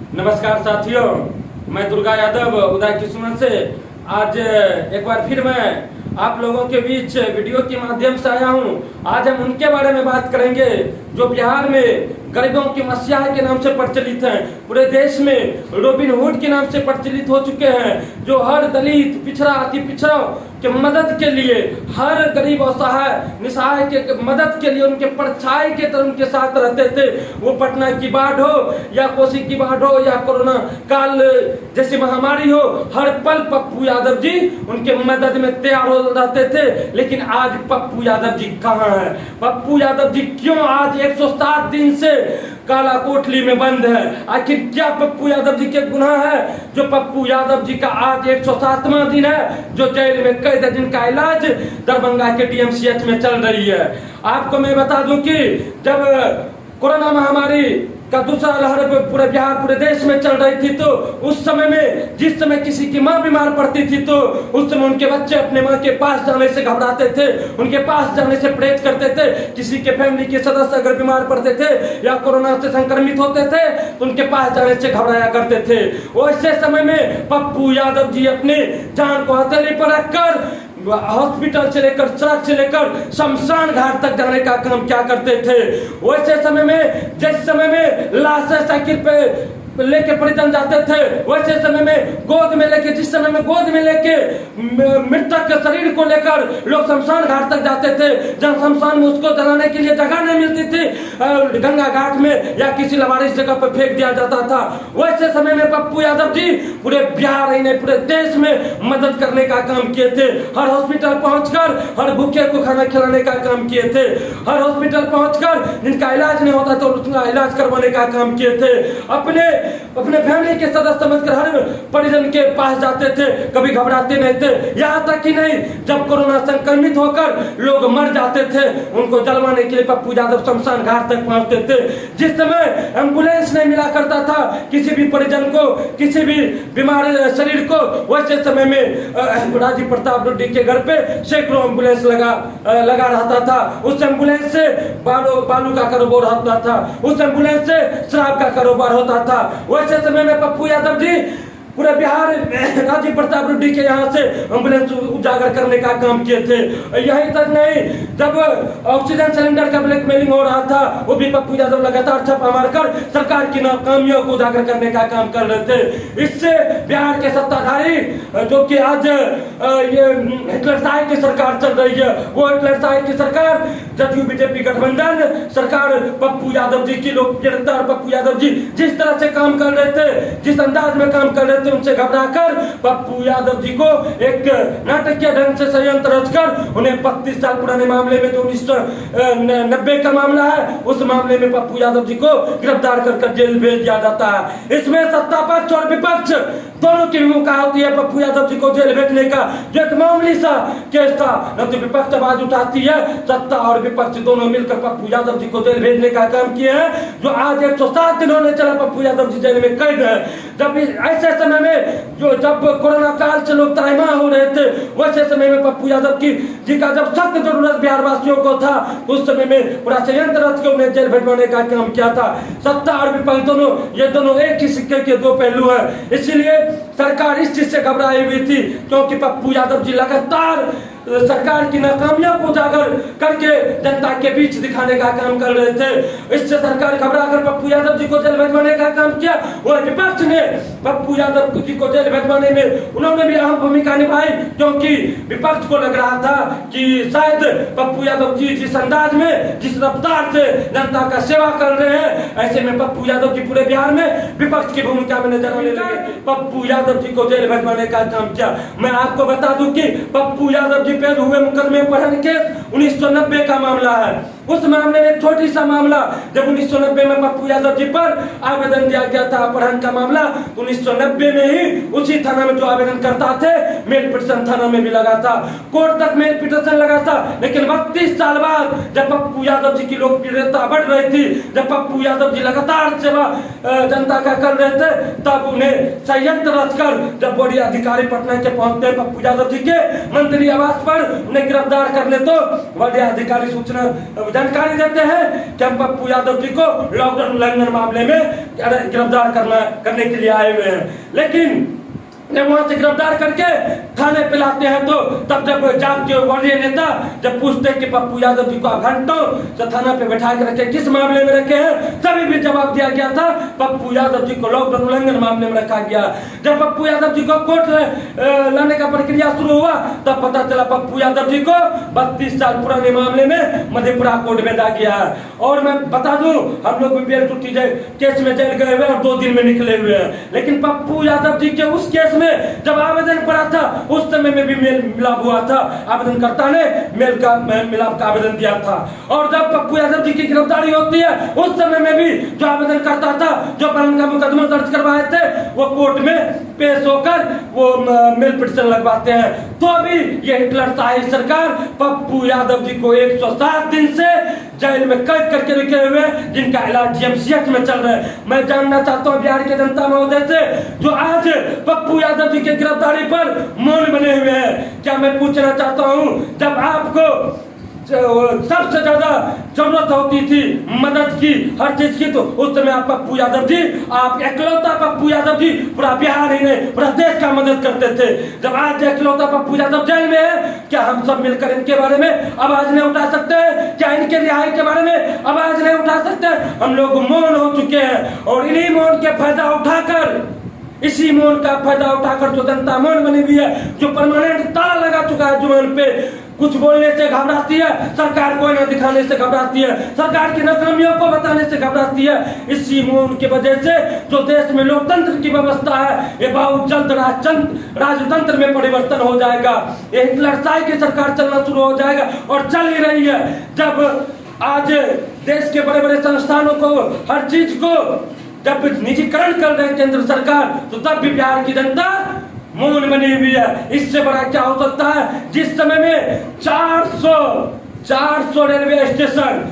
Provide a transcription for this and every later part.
नमस्कार साथियों, मैं दुर्गा यादव उदय किस्मत से आज एक बार फिर मैं आप लोगों के बीच वीडियो के माध्यम से आया हूं। आज हम उनके बारे में बात करेंगे जो बिहार में गरीबों की मसीहा के नाम से प्रचलित हैं, पूरे देश में रॉबिन हुड के नाम से प्रचलित हो चुके हैं, जो हर दलित, पिछड़ा, अति पिछड़ा के मदद के लिए, हर गरीब असहाय निसहाय के मदद के लिए उनके परछाई के तरह उनके साथ रहते थे। वो पटना की बाढ़ हो या कोसी की बाढ़ हो या कोरोना काल जैसी महामारी हो, हर पल पप्पू यादव जी उनके मदद में तैयार हो जाते थे। लेकिन आज पप्पू यादव जी कहाँ हैं? पप्पू यादव जी क्यों आज 107 दिन से काला कोठरी में बंद है? आखिर क्या पप्पू यादव जी के गुनाह है जो पप्पू यादव जी का आज 107वां दिन है जो जेल में कई दर्जन का इलाज दरभंगा के डीएमसीएच में चल रही है? आपको मैं बता दूं कि जब कोरोना महामारी का दूसरा लहर पूरे बिहार, पूरे देश में चल रही थी, तो उस समय में जिस समय किसी की माँ बीमार पड़ती थी तो उस समय उनके बच्चे अपने माँ के पास जाने से घबराते थे, उनके पास जाने से परहेज करते थे। किसी के फैमिली के सदस्य अगर बीमार पड़ते थे या कोरोना से संक्रमित होते थे तो उनके पास जाने से घबराया करते थे। वैसे समय में पप्पू यादव जी अपनी जान को हथेली पर रखकर हॉस्पिटल से लेकर, सड़क से लेकर शमशान घाट तक जाने का काम क्या करते थे? वैसे समय में, जिस समय में लाशें साइकिल पे लेके परिजन जाते थे, वैसे समय में गोद में लेके, जिस समय में गोद में लेके मृतक के शरीर को लेकर लोग शमशान घाट तक जाते थे, जब शमशान में उसको जलाने के लिए जगह नहीं मिलती थी, गंगा घाट में या किसी लवारिस जगह पर फेंक दिया जाता था। वैसे समय में पप्पू यादव जी पूरे बिहार ही नहीं, पूरे देश में मदद करने का काम किए थे। हर हॉस्पिटल पहुंचकर हर भूखे को खाना खिलाने का काम किए थे। हर हॉस्पिटल पहुंचकर जिनका इलाज नहीं होता तो उसका इलाज करवाने का काम किए थे। अपने फैमिली के सदस्य समझकर हर परिजन के पास जाते थे, कभी घबराते नहीं थे। यहाँ तक कि नहीं, जब कोरोना संक्रमित होकर लोग मर जाते थे, उनको जलवाने के लिए पप्पू यादव शमशान घाट तक पहुंचते थे। जिस समय एम्बुलेंस नहीं मिला करता था किसी भी परिजन को, किसी भी बीमार शरीर को, वैसे समय में राजीव प्रताप रुडी के घर पे सैकड़ों एम्बुलेंस लगा रहता था। उस एम्बुलेंस से बालू का कारोबार होता था, उस एम्बुलेंस से शराब का कारोबार होता था। वैसे समय में पप्पू यादव जी पूरे बिहार राजीव प्रताप रुडी के यहाँ से एम्बुलेंस उजागर करने का काम किए थे। यही तक नहीं, जब ऑक्सीजन सिलेंडर का ब्लैकमेलिंग हो रहा था, वो भी पप्पू यादव लगातार छापा मारकर सरकार की नाकामियों को उजागर करने का काम कर रहे थे। इससे बिहार के सत्ताधारी, जो कि आज ये हिटलरशाही की सरकार चल रही है, वो हिटलरशाही की सरकार, जदयू बीजेपी गठबंधन सरकार, पप्पू यादव जी की लोग गिरफ्तार, पप्पू यादव जी जिस तरह से काम कर रहे थे, जिस अंदाज में काम कर रहे थे, उनसे घबराकर पप्पू यादव जी को एक नाटकीय ढंग से षड्यंत्र रचकर उन्हें 35 साल पुराने मामले में, जो 1990 का मामला है, उस मामले में पप्पू यादव जी को गिरफ्तार कर जेल भेज दिया जाता है। इसमें सत्ता पक्ष और विपक्ष दोनों की भूमिका होती है पप्पू यादव जी को जेल भेजने का। जो एक मामूली सा केस था, न तो विपक्ष आवाज उठाती है, सत्ता और विपक्ष दोनों मिलकर पप्पू यादव जी को जेल भेजने का काम किए हैं, जो आज 107 दिन होने चला पप्पू यादव जी जेल में कैद है। जब ऐसे समय में जब कोरोना काल से लोग त्राहिमाम हो रहे थे, वैसे समय में पप्पू यादव जी का जब सख्त जरूरत बिहार वासियों को था, उस समय में पूरा षड्यंत्र रच के उन्हें जेल भेजवाने का काम किया था। सत्ता और विपक्ष दोनों, ये दोनों एक ही सिक्के के दो पहलू हैं। इसलिए सरकार इस चीज से घबराई हुई थी, क्योंकि पप्पू यादव जी लगातार सरकार की नाकामियों को उजागर करके जनता के बीच दिखाने का काम कर रहे थे। इससे सरकार घबराकर पप्पू यादव जी को जेल भेजवाने का काम किया, और विपक्ष ने पप्पू यादव जी को जेल भेजवाने में उन्होंने भी अहम भूमिका निभाई, क्योंकि विपक्ष को लग रहा था कि शायद पप्पू यादव जी जिस अंदाज में, जिस रफ्तार से जनता का सेवा कर रहे हैं, ऐसे में पप्पू यादव जी पूरे बिहार में विपक्ष की भूमिका में नजर आने लगे। पप्पू यादव जी को जेल भेजवाने का काम किया। मैं आपको बता दूं कि पप्पू यादव जी पे हुए मुकदमे पढ़ने के 1990 का मामला है। उस मामले में छोटी सा मामला, जब 1990 में पप्पू यादव जी पर आवेदन दिया गया था अपहरण का मामला, 1990 में ही उसी थाना में जो आवेदन करता थे, मेल पिटिशन थाना में भी लगा था, कोर्ट तक मेल पिटिशन लगा था। लेकिन 32 साल बाद जब पप्पू यादव जी की लोकप्रियता बढ़ रही थी, जब पप्पू यादव जी लगातार सेवा जनता का कर रहे थे, तब उन्हें संयंत्र रचकर जब बड़ी अधिकारी पटना के पहुंचते पप्पू यादव जी के मंत्री आवास पर उन्हें गिरफ्तार करने, तो बड़े अधिकारी सूचना जानकारी देते हैं कि हम पप्पू यादव जी को लॉकडाउन उल्लंघन मामले में गिरफ्तार करने के लिए आए हुए हैं। लेकिन जब वहां से गिरफ्तार करके थाने पे लाते हैं तो तब जब जाप के वरीय नेता जब पूछते हैं कि पप्पू यादव जी को घंटों से थाना पे बैठा के रखे, किस मामले में रखे हैं, तभी भी जवाब दिया गया था पप्पू यादव जी को लॉकडाउन उल्लंघन मामले में रखा गया। जब पप्पू यादव जी को कोर्ट लाने का प्रक्रिया शुरू हुआ तब पता चला पप्पू यादव जी को 32 साल पुराने मामले में मधेपुरा कोर्ट भेजा गया है। और मैं बता दूं, हम लोग भी बेल टूटी केस में जेल गए हुए और 2 दिन में निकले हुए हैं। लेकिन पप्पू यादव जी के उस केस में जब आवेदन पड़ा था उस समय में भी मेल मिलाप हुआ था, आवेदनकर्ता ने मेल मिलाप का आवेदन दिया था। और जब पप्पू यादव जी की गिरफ्तारी होती है उस समय में भी जो आवेदनकर्ता था, जो अपहरण का मुकदमा दर्ज करवाए थे, वो कोर्ट में पेश होकर वो मेल पिटिशन लगवाते हैं। तो अभी ये हिटलरशाही सरकार पप्पू यादव जी को 107 दिन से जेल में कैद करके रखे हुए, जिनका इलाज जीएमसीएच में चल रहा है। मैं जानना चाहता हूँ बिहार के जनता महोदय से, जो आज पप्पू यादव जी की गिरफ्तारी पर मौन बने हुए हैं, क्या मैं पूछना चाहता हूँ, जब आपको सबसे ज्यादा जरूरत होती थी मदद की, हर चीज की, तो उस समय आप पप्पू यादव जी, आप एकलौता पप्पू यादव जी पूरा बिहार ही नहीं पूरा देश का मदद करते थे। जब आज एकलौता पप्पू यादव जेल में है, क्या हम सब मिलकर इनके बारे में आवाज नहीं उठा सकते हैं? क्या इनके रिहाई के बारे में आवाज नहीं उठा सकते? हम लोग मौन हो चुके हैं और इन्हीं मौन के फायदा उठाकर, इसी मौन का फायदा उठाकर जो जनता मौन बनी हुई है, जो परमानेंट ताला लगा चुका है जुबान पे, कुछ बोलने से घबराती है, सरकार को न दिखाने से घबराती है, सरकार की नाकामियों को बताने से घबराती है। इसी मौन की वजह से जो देश में लोकतंत्र की व्यवस्था है, ये बहुत जल्द राजतंत्र में परिवर्तन हो जाएगा। ये हिटलरशाही की सरकार चलना शुरू हो जाएगा और चल ही रही है। जब आज देश के बड़े बड़े संस्थानों को, हर चीज को जब निजीकरण कर रहे हैं केंद्र सरकार, तो तब भी बिहार की जनता मौन बनी हुई है। इससे बड़ा क्या हो सकता है? जिस समय में 400 railway station,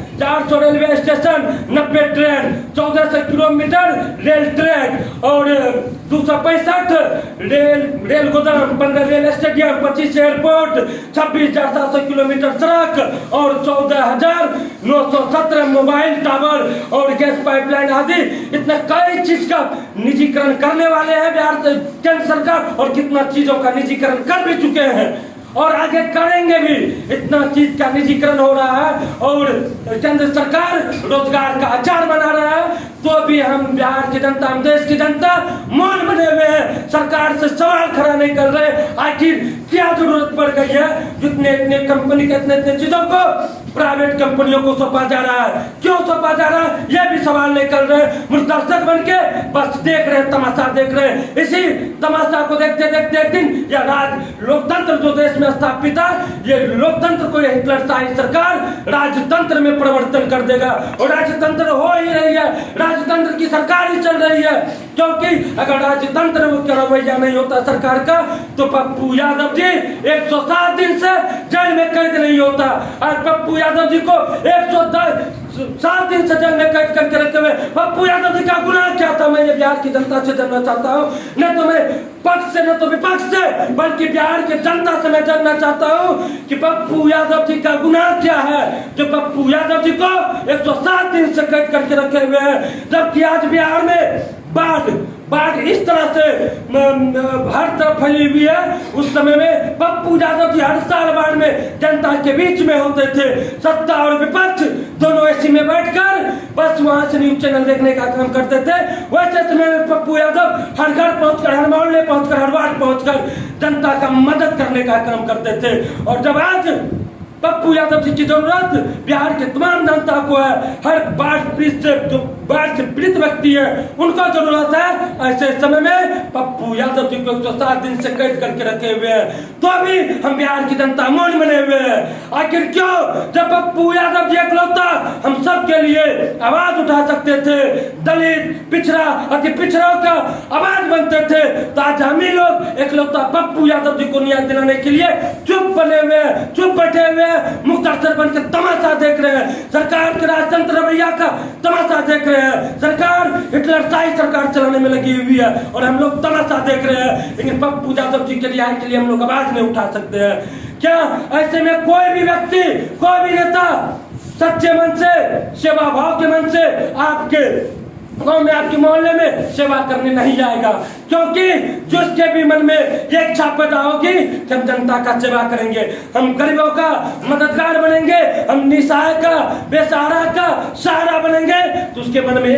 90 train, 1400 kilometre rail track और 265 रेल गोदाम, 15 रेल स्टेडियम, 25 एयरपोर्ट, 26,700 किलोमीटर सड़क और 14,917 मोबाइल टावर और गैस पाइपलाइन आदि, इतना कई चीज का निजीकरण करने वाले हैं बिहार केंद्र सरकार, और कितना चीजों का निजीकरण कर भी चुके हैं और आगे करेंगे भी। इतना चीज का निजीकरण हो रहा है और केंद्र सरकार रोजगार का अचार बना रहा है, तो भी हम बिहार की जनता, हम देश की जनता मौन बने हुए हैं, सरकार से सवाल खड़ा नहीं कर रहे। आखिर क्या जरूरत पड़ गई है जितने इतने कंपनी के इतने चीजों को प्राइवेट कंपनियों को सौंपा जा रहा है? क्यों सौंपा जा रहा है ये भी सवाल नहीं कर रहे। दर्शक बन के बस देख रहे हैं, तमाशा देख रहे हैं। इसी तमाशा को देखते देखते एक दिन यह लोकतंत्र जो देश में स्थापित है, ये लोकतंत्र को हिटलरशाही सरकार राजतंत्र में परिवर्तन कर देगा। और राजतंत्र हो ही रही है, राजतंत्र की सरकार ही चल रही है, क्योंकि अगर राजतंत्र का रवैया नहीं होता सरकार का, तो पप्पू यादव जी 107 दिन से जेल में कैद नहीं होता। आज पप्पू यादव जी को 107 दिन से जेल में कैद करके रखे हुए, पप्पू यादव जी का गुनाह क्या था? मैं ये बिहार की जनता से जानना चाहता हूँ, न तो मैं पक्ष से न तो विपक्ष से, बल्कि बिहार की जनता से मैं जानना चाहता हूँ कि पप्पू यादव जी का गुनाह क्या है जो पप्पू यादव जी को 107 दिन से कैद करके रखे हुए हैं। जबकि आज बिहार में बाढ़ इस तरह से हर तरफ फैली हुई है, उस समय में पप्पू यादव जी हर साल बाढ़ में जनता के बीच में होते थे। सत्ता और विपक्ष दोनों एसी में बैठकर बस वहां से न्यूज चैनल देखने का काम करते थे। वैसे समय में पप्पू यादव हर घर पहुंचकर, हर मोहल्ले पहुंचकर, हर वार्ड पहुंचकर जनता का मदद करने का काम करते थे। और जब आज पप्पू यादव जी की जरूरत बिहार के तमाम जनता को है, हर बाढ़ से पीड़ित व्यक्ति है उनको जरूरत है, ऐसे समय में पप्पू यादव जी को 107 दिन से कैद करके रखे हुए हैं, तो अभी हम बिहार की जनता मौन बने हुए हैं। आखिर क्यों? जब पप्पू यादव जी एकलौता हम सब के लिए आवाज उठा सकते थे, दलित, पिछड़ा, अति पिछड़ों का आवाज बनते थे, तो आज हम ही लोग एकलौता पप्पू यादव जी को न्याय दिलाने के लिए चुप बने हुए, चुप बैठे हुए, मुक्त अफसर बन के तमाशा देख रहे हैं, सरकार के राजतंत्र रवैया का तमाशा देख रहे हैं। सरकार हिटलरशाही सरकार चलाने में लगी हुई है और हम लोग तमाशा देख रहे हैं, लेकिन पप्पू यादव जी के रिहाई के लिए हम लोग आवाज नहीं उठा सकते हैं। क्या ऐसे में कोई भी व्यक्ति, कोई भी नेता सच्चे मन से, सेवा भाव के मन से आपके गांव में, आपके मोहल्ले में सेवा करने नहीं जाएगा, क्योंकि जिसके भी मन में ये इच्छा पैदा होगी कि हम जनता का सेवा करेंगे, हम गरीबों का मददगार बनेंगे, हम निसहाय का, बेसहारा का सहारा बनेंगे, तो उसके मन में